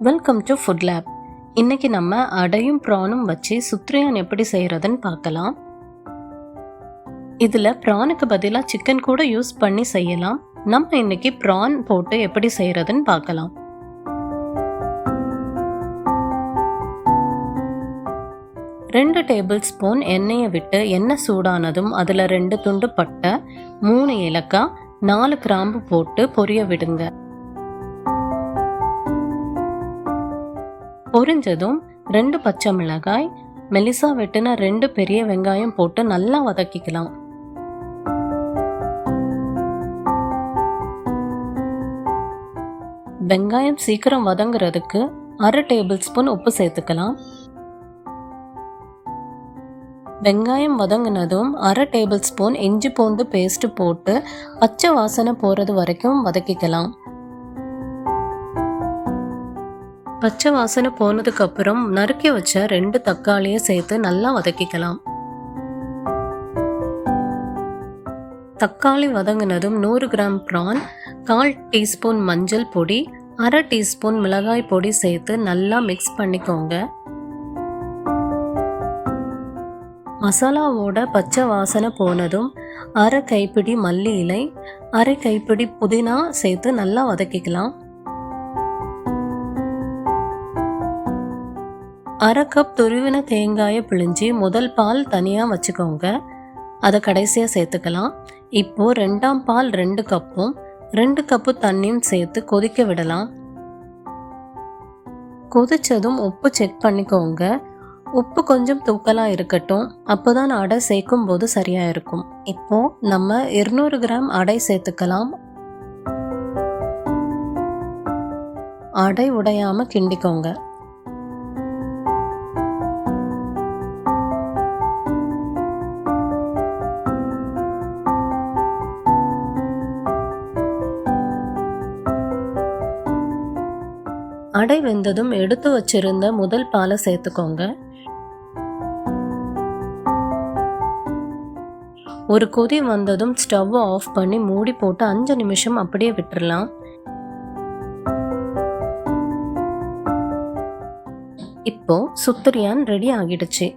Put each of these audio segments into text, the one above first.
Welcome to food lab. இன்னைக்கு நம்ம அடையும் ப்ரானும் வச்சு சுத்ரியான் எப்படி செய்யறதுன்னு பார்க்கலாம். இதுல ப்ரானுக்கு பதிலாக சிக்கன் கூட யூஸ் பண்ணி செய்யலாம். நம்ம இன்னைக்கு ப்ரான் போட்டு எப்படி செய்யறதுன்னு பார்க்கலாம். ரெண்டு டேபிள் ஸ்பூன் எண்ணெயை விட்டு எண்ணெய் சூடானதும் அதில் 2 துண்டு பட்டை, 3 ஏலக்காய், 4 கிராம்பு போட்டு பொரிய விடுங்க. பொரிஞ்சதும் 2 பச்சை மிளகாய், மெலிசா வெட்டின 2 பெரிய வெங்காயம் போட்டு நல்லா வதக்கிக்கலாம். வெங்காயம் சீக்கிரம் வதங்குறதுக்கு 1/2 டேபிள் ஸ்பூன் உப்பு சேர்த்துக்கலாம். வெங்காயம் வதங்கினதும் 1/2 டேபிள் ஸ்பூன் இஞ்சி பூண்டு பேஸ்ட் போட்டு பச்சை வாசனை போகிறது வரைக்கும் வதக்கிக்கலாம். பச்சை வாசனை போனதுக்கு அப்புறம் நறுக்கி வச்ச 2 தக்காளியை சேர்த்து நல்லா வதக்கிக்கலாம். தக்காளி வதங்கினதும் 100 கிராம் ப்ரான், 1/4 டீஸ்பூன் மஞ்சள் பொடி, 1/2 டீஸ்பூன் மிளகாய் பொடி சேர்த்து நல்லா மிக்ஸ் பண்ணிக்கோங்க. மசாலாவோட பச்சை வாசனை போனதும் 1/2 கைப்பிடி மல்லி இலை, 1/2 கைப்பிடி புதினா சேர்த்து நல்லா வதக்கிக்கலாம். 1/2 கப் துருவின தேங்காயை பிழிஞ்சி முதல் பால் தனியாக வச்சுக்கோங்க. அதை கடைசியாக சேர்த்துக்கலாம். இப்போ 2ஆம் பால் 2 கப்பும் 2 கப்பு தண்ணியும் சேர்த்து கொதிக்க விடலாம். கொதிச்சதும் உப்பு செக் பண்ணிக்கோங்க. உப்பு கொஞ்சம் தூக்கலாக இருக்கட்டும், அப்போதான் அடை சேர்க்கும் போது சரியாக இருக்கும். இப்போ நம்ம 200 கிராம் அடை சேர்த்துக்கலாம். அடை உடையாமல் கிண்டிக்கோங்க. அடை வெந்ததும் எடுத்து வச்சிருந்த முதல் பாலை சேர்த்துக்கோங்க. ஒரு கொதி வந்ததும் ஸ்டவ்வை ஆஃப் பண்ணி மூடி போட்டு 5 நிமிஷம் அப்படியே விட்டுறலாம். இப்போ சுத்ரியான் ரெடி ஆகிடுச்சு.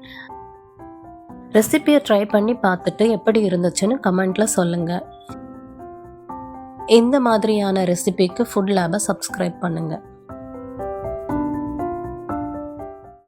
ரெசிபியை ட்ரை பண்ணி பார்த்துட்டு எப்படி இருந்துச்சுன்னு கமெண்ட்ல சொல்லுங்க. இந்த மாதிரியான ரெசிபிக்கு ஃபுட் லேபை சப்ஸ்கிரைப் பண்ணுங்க.